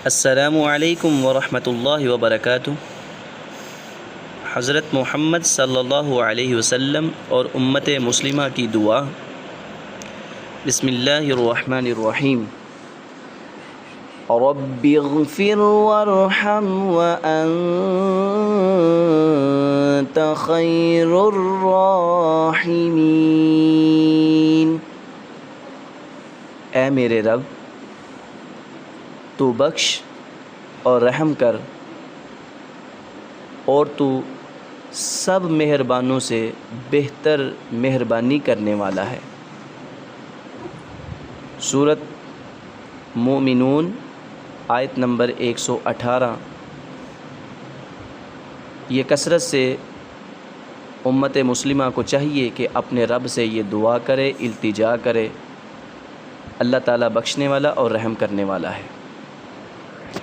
السلام علیکم ورحمۃ اللہ وبرکاتہ۔ حضرت محمد صلی اللہ علیہ وسلم اور امت مسلمہ کی دعا۔ بسم اللہ الرحمن الرحیم۔ رب اغفر وارحم وانت خیر الراحمین۔ اے میرے رب، تو بخش اور رحم کر، اور تو سب مہربانوں سے بہتر مہربانی کرنے والا ہے۔ سورۃ مومنون آیت نمبر 118۔ یہ کثرت سے امت مسلمہ کو چاہیے کہ اپنے رب سے یہ دعا کرے، التجا کرے۔ اللہ تعالیٰ بخشنے والا اور رحم کرنے والا ہے۔